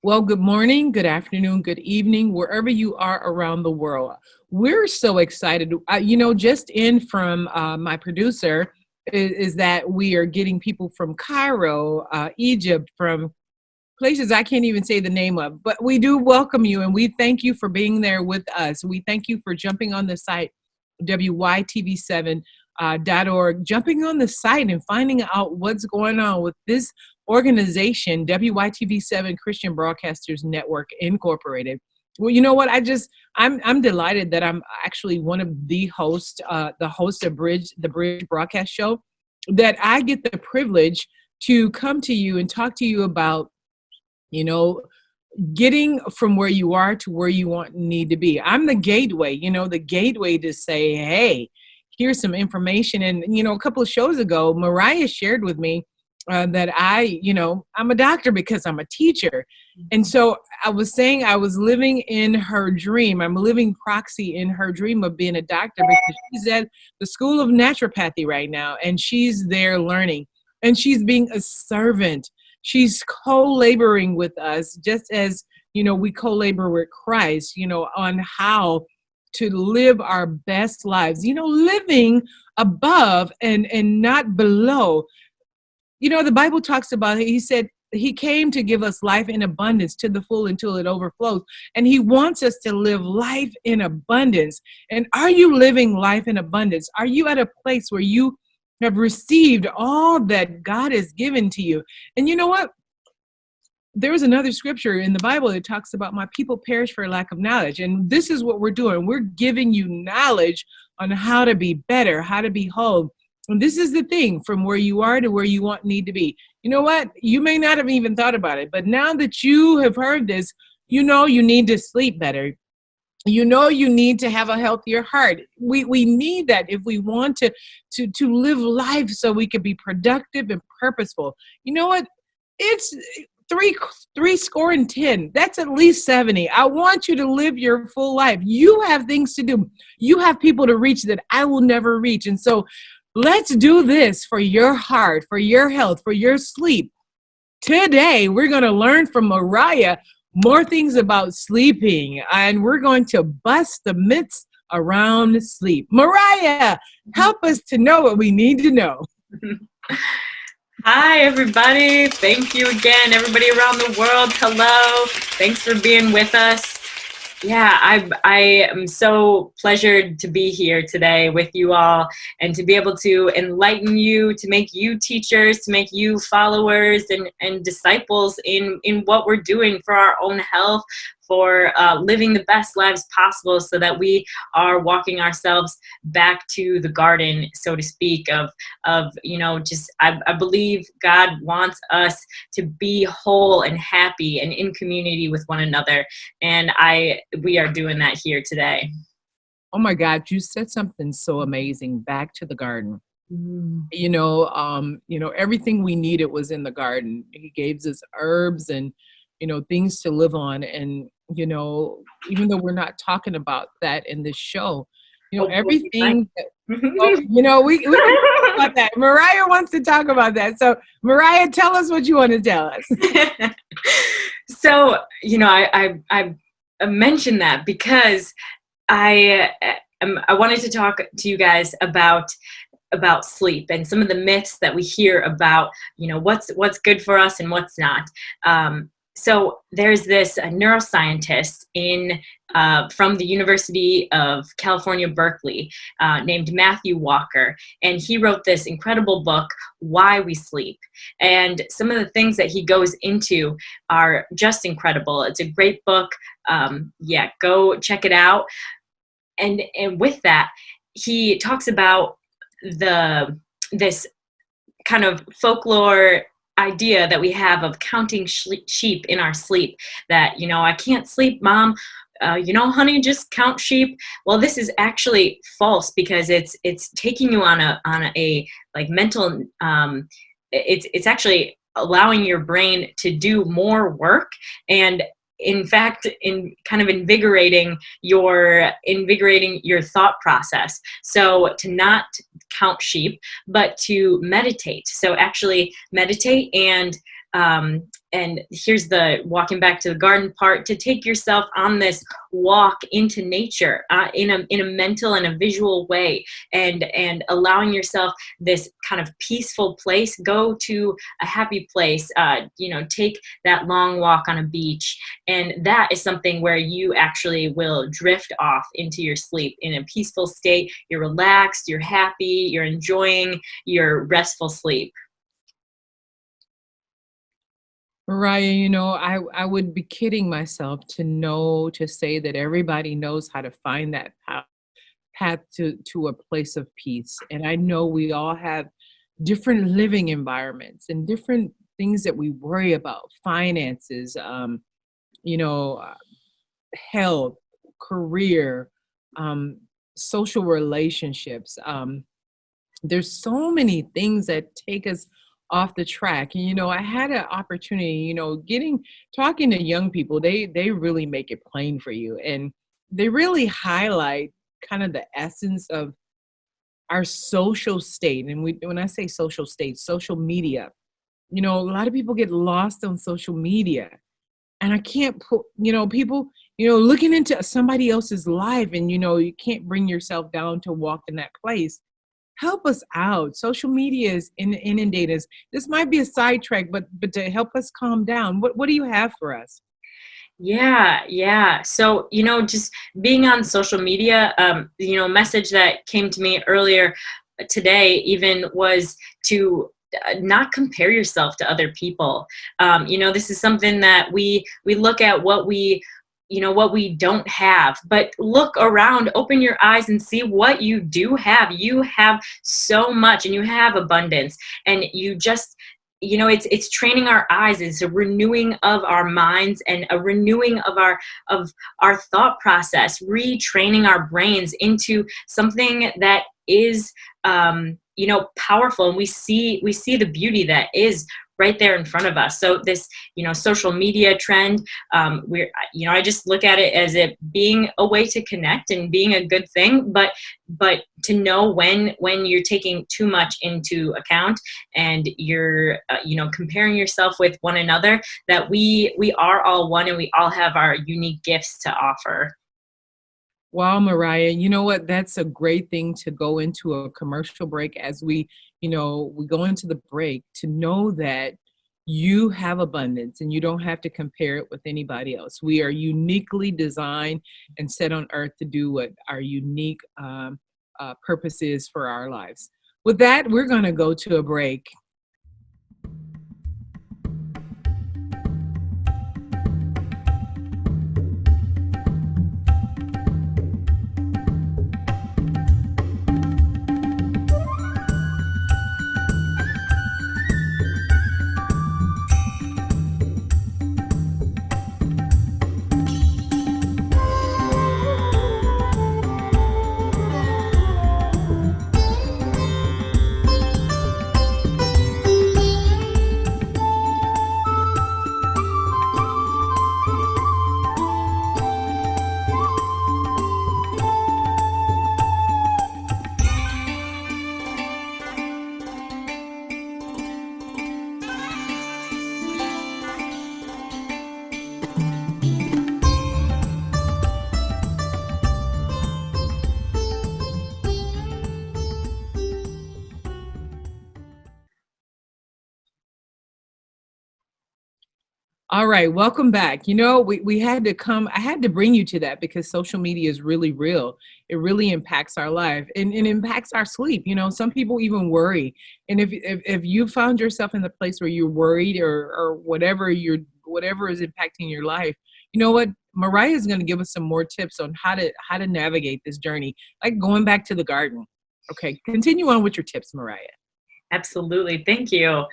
Well, good morning, good afternoon, good evening, wherever you are around the world. We're so excited. Just in from my producer is that we are getting people from Cairo, Egypt, from places I can't even say the name of, but we do welcome you and we thank you for being there with us. We thank you for jumping on the site, WYTV7 .org, jumping on the site and finding out what's going on with this organization, WYTV7 Christian Broadcasters Network Incorporated. Well, you know what? I'm delighted that I'm actually one of the hosts, the host of the Bridge Broadcast Show, that I get the privilege to come to you and talk to you about, you know, getting from where you are to where you need to be. I'm the gateway, the gateway to say, hey, here's some information. And, a couple of shows ago, Mariah shared with me that I'm a doctor because I'm a teacher. And so I was saying I was living in her dream. I'm a living proxy in her dream of being a doctor because she's at the School of Natropathy right now, and she's there learning, and she's being a servant. She's co-laboring with us, just as, we co-labor with Christ, on how to live our best lives, living above and not below. The Bible talks about it. He said he came to give us life in abundance to the full until it overflows. And he wants us to live life in abundance. And are you living life in abundance? Are you at a place where you have received all that God has given to you? And you know what? There's another scripture in the Bible that talks about my people perish for lack of knowledge. And this is what we're doing. We're giving you knowledge on how to be better, how to be whole. And this is the thing, from where you are to where you need to be. You know what? You may not have even thought about it, but now that you have heard this, you need to sleep better. You need to have a healthier heart. We need that if we want to live life so we can be productive and purposeful. You know what? It's three score and 10. That's at least 70. I want you to live your full life. You have things to do. You have people to reach that I will never reach. And so let's do this for your heart, for your health, for your sleep. Today, we're going to learn from Mariah more things about sleeping, and we're going to bust the myths around sleep. Mariah, help us to know what we need to know. Hi, everybody. Thank you again, everybody around the world. Hello. Thanks for being with us. Yeah, I am so pleasured to be here today with you all and to be able to enlighten you, to make you teachers, to make you followers and disciples in what we're doing for our own health, for living the best lives possible, so that we are walking ourselves back to the garden, so to speak, of I believe God wants us to be whole and happy and in community with one another. And we are doing that here today. Oh my God, you said something so amazing. Back to the garden. Everything we needed was in the garden. He gave us herbs and, things to live on. And, even though we're not talking about that in this show, everything, we can talk about that. Mariah wants to talk about that. So Mariah, tell us what you want to tell us. So, I mentioned that because I wanted to talk to you guys about sleep and some of the myths that we hear about, what's good for us and what's not. So there's this neuroscientist from the University of California, Berkeley, named Matthew Walker, and he wrote this incredible book, Why We Sleep. And some of the things that he goes into are just incredible. It's a great book. Go check it out. And with that, he talks about this kind of folklore idea that we have of counting sheep in our sleep, that, I can't sleep, Mom. Honey, just count sheep. Well, this is actually false, because it's taking you on a like mental, it's actually allowing your brain to do more work, and in fact, in kind of invigorating your thought process. So to not count sheep, but to meditate. So actually meditate and and here's the walking back to the garden part, to take yourself on this walk into nature in a mental and a visual way, and allowing yourself this kind of peaceful place. Go to a happy place, take that long walk on a beach, and that is something where you actually will drift off into your sleep in a peaceful state. You're relaxed, you're happy, you're enjoying your restful sleep. Mariah, I would be kidding myself to say that everybody knows how to find that path to a place of peace. And I know we all have different living environments and different things that we worry about, finances, you know, uh, health, career, um, social relationships. There's so many things that take us off the track. And I had an opportunity, getting talking to young people. They really make it plain for you, and they really highlight kind of the essence of our social state. And when I say social state, social media, a lot of people get lost on social media, and I can't put, people, looking into somebody else's life, and you can't bring yourself down to walk in that place. Help us out. Social media is inundated us. This might be a sidetrack, but to help us calm down, what do you have for us? Yeah. So, just being on social media, a message that came to me earlier today even was to not compare yourself to other people. This is something that we look at what we don't have, but look around, open your eyes and see what you do have. You have so much, and you have abundance, and you just, it's training our eyes. It's a renewing of our minds and a renewing of our thought process, retraining our brains into something that is powerful. And we see the beauty that is right there in front of us. So this, social media trend, I just look at it as it being a way to connect and being a good thing, but to know when you're taking too much into account, and you're, comparing yourself with one another, that we are all one, and we all have our unique gifts to offer. Wow, Mariah, you know what? That's a great thing to go into a commercial break as we go into the break, to know that you have abundance and you don't have to compare it with anybody else. We are uniquely designed and set on earth to do what our unique purpose is for our lives. With that, we're going to go to a break. All right, welcome back. We had to come, I had to bring you to that because social media is really real. It really impacts our life, and it impacts our sleep. Some people even worry. And if you found yourself in the place where you're worried, or whatever is impacting your life, you know what? Mariah is going to give us some more tips on how to navigate this journey, like going back to the garden. Okay, continue on with your tips, Mariah. Absolutely. Thank you.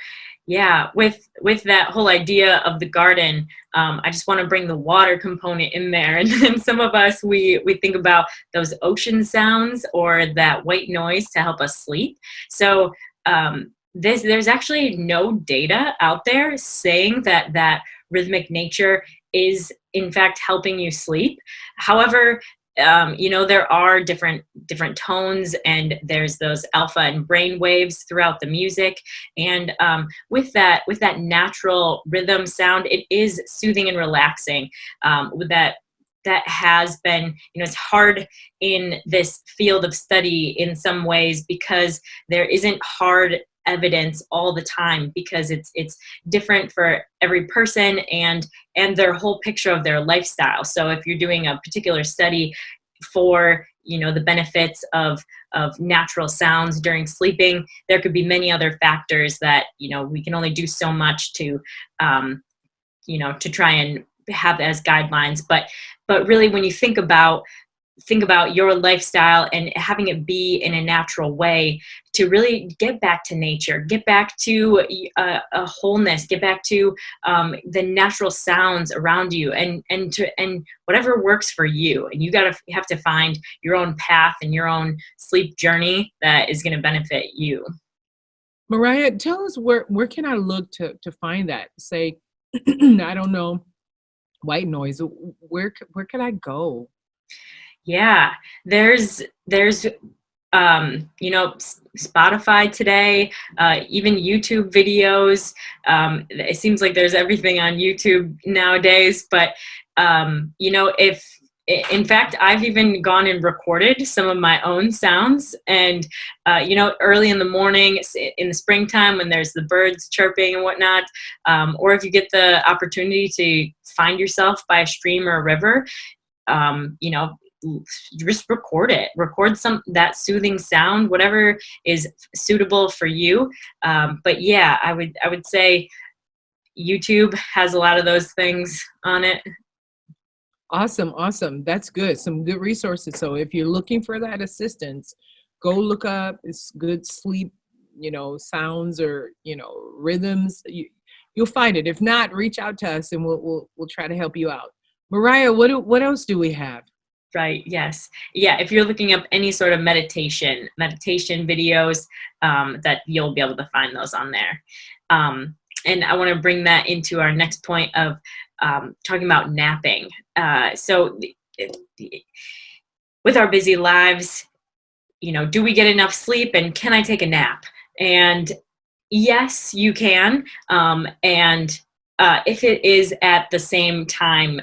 Yeah, with that whole idea of the garden, I just want to bring the water component in there. And then some of us, we think about those ocean sounds or that white noise to help us sleep. So there's actually no data out there saying that rhythmic nature is in fact helping you sleep. However, there are different tones, and there's those alpha and brain waves throughout the music. And with that natural rhythm sound, it is soothing and relaxing. With that has been, it's hard in this field of study in some ways, because there isn't hard evidence all the time, because it's different for every person and their whole picture of their lifestyle. So if you're doing a particular study for the benefits of natural sounds during sleeping, there could be many other factors that we can only do so much to to try and have as guidelines. But really, when you think about your lifestyle and having it be in a natural way, to really get back to nature, get back to a wholeness, get back to the natural sounds around you, and whatever works for you. And you have to find your own path and your own sleep journey that is going to benefit you. Mariah, tell us where can I look to find that? Say, I don't know, white noise. Where can I go? Yeah, there's Spotify today, even YouTube videos. It seems like there's everything on YouTube nowadays. But if in fact, I've even gone and recorded some of my own sounds, and early in the morning, in the springtime, when there's the birds chirping and whatnot, or if you get the opportunity to find yourself by a stream or a river, just record that soothing sound, whatever is suitable for you. But yeah, I would say YouTube has a lot of those things on it. Awesome. That's good. Some good resources. So if you're looking for that assistance, go look up it's good sleep, sounds or, rhythms. You'll find it. If not, reach out to us and we'll try to help you out. Mariah, what else do we have? Right. Yes. Yeah. If you're looking up any sort of meditation videos, that you'll be able to find those on there. And I want to bring that into our next point of talking about napping. So with our busy lives, do we get enough sleep, and can I take a nap? And yes, you can. And if it is at the same time,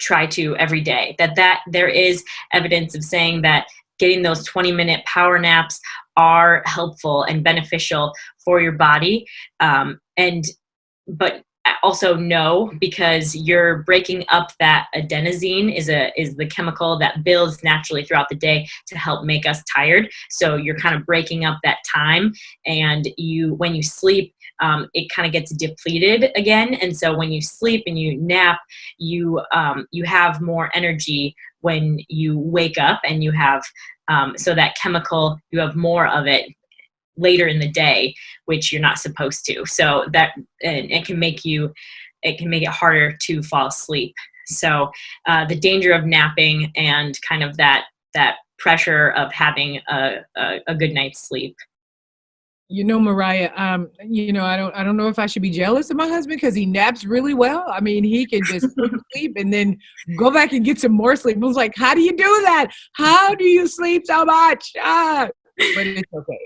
try to every day. That there is evidence of saying that getting those 20-minute power naps are helpful and beneficial for your body. But also no, because you're breaking up that adenosine is the chemical that builds naturally throughout the day to help make us tired. So you're kind of breaking up that time, and when you sleep, it kind of gets depleted again. And so when you sleep and you nap, you have more energy when you wake up, and you have so that chemical, you have more of it later in the day, which you're not supposed to. So that, and it can make it harder to fall asleep. So the danger of napping and kind of that pressure of having a good night's sleep. Mariah, I don't know if I should be jealous of my husband because he naps really well. I mean, he can just sleep and then go back and get some more sleep. I was like, how do you do that? How do you sleep so much? But it's okay.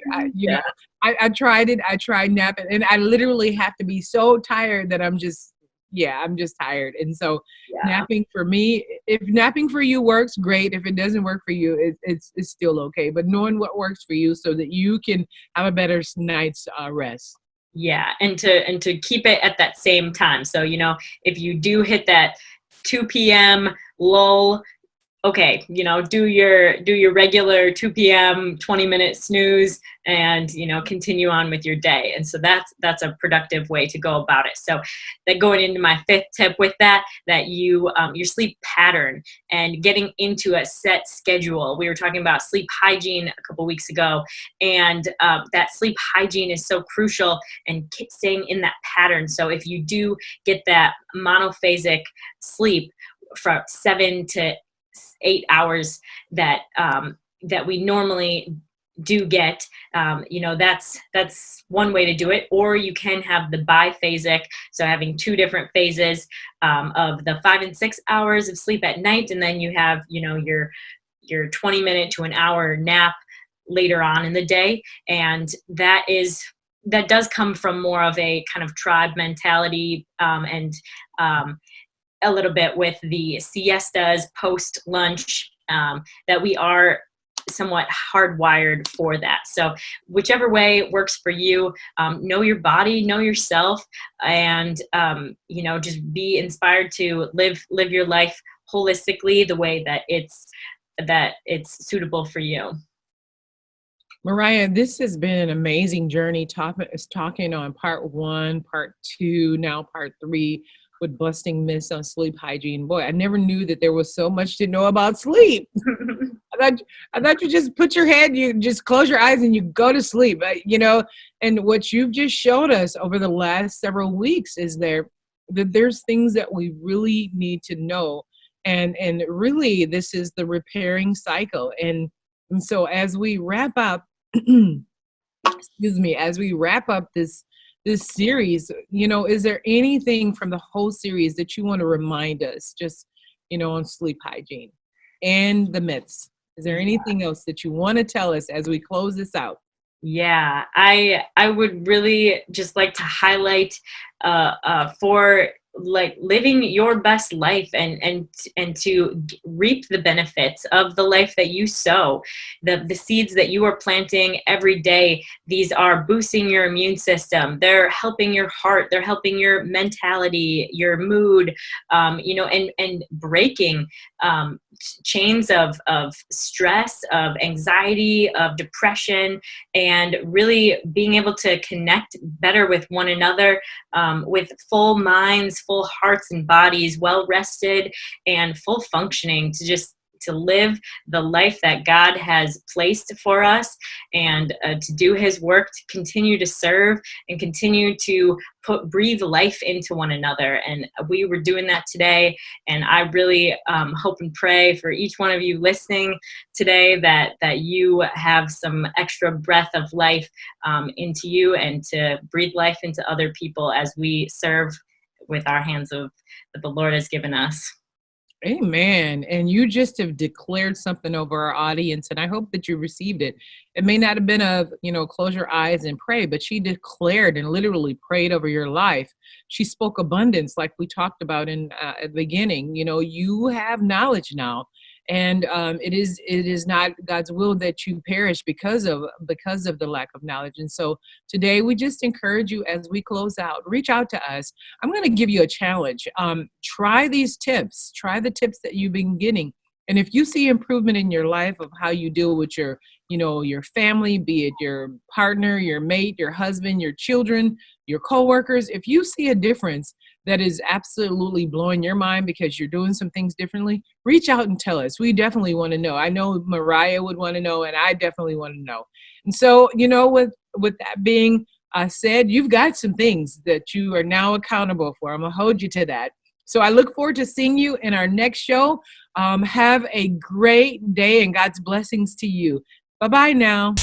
I tried it. I tried napping, and I literally have to be so tired that I'm just tired. And so napping for me, if napping for you works, great. If it doesn't work for you, it's still okay. But knowing what works for you so that you can have a better night's rest. Yeah, and to keep it at that same time. So, if you do hit that 2 p.m. lull, okay, do your regular 2 p.m. 20-minute snooze, and continue on with your day. And so that's a productive way to go about it. So that going into my fifth tip with that your sleep pattern and getting into a set schedule. We were talking about sleep hygiene a couple weeks ago, and that sleep hygiene is so crucial, and staying in that pattern. So if you do get that monophasic sleep from 7 to 8 hours that we normally do get, that's one way to do it. Or you can have the biphasic, so having two different phases of the 5 and 6 hours of sleep at night, and then you have, your 20-minute to an hour nap later on in the day. And that does come from more of a kind of tribe mentality, and a little bit with the siestas post lunch, that we are somewhat hardwired for that. So whichever way works for you, know your body, know yourself, and just be inspired to live your life holistically the way that it's suitable for you. Mariah, this has been an amazing journey talking on part 1, part 2, now part 3 with busting myths on sleep hygiene. Boy, I never knew that there was so much to know about sleep. I thought you just put your head, you just close your eyes and you go to sleep, and what you've just showed us over the last several weeks is that there's things that we really need to know. And really, this is the repairing cycle. And so as we wrap up, excuse me, as we wrap up this series, is there anything from the whole series that you want to remind us, just, on sleep hygiene and the myths? Is there anything else that you want to tell us as we close this out? Yeah, I would really just like to highlight for like living your best life, and to reap the benefits of the life that you sow, the seeds that you are planting every day. These are boosting your immune system, they're helping your heart, they're helping your mentality, your mood, and breaking chains of stress, of anxiety, of depression, and really being able to connect better with one another, with full minds, full hearts and bodies, well rested and full functioning, to live the life that God has placed for us, and to do his work, to continue to serve and continue to breathe life into one another. And we were doing that today. And I really hope and pray for each one of you listening today that you have some extra breath of life into you, and to breathe life into other people as we serve with our hands that the Lord has given us. Amen. And you just have declared something over our audience, and I hope that you received it. It may not have been close your eyes and pray, but she declared and literally prayed over your life. She spoke abundance, like we talked about at the beginning. You have knowledge now, and it is not God's will that you perish because of the lack of knowledge. And so today we just encourage you, as we close out, reach out to us. I'm going to give you a challenge. Try these tips. Try the tips that you've been getting. And if you see improvement in your life of how you deal with your family, be it your partner, your mate, your husband, your children, your coworkers, if you see a difference that is absolutely blowing your mind because you're doing some things differently, reach out and tell us. We definitely want to know. I know Mariah would want to know, and I definitely want to know. And so, with that being said, you've got some things that you are now accountable for. I'm going to hold you to that. So I look forward to seeing you in our next show. Have a great day, and God's blessings to you. Bye-bye now.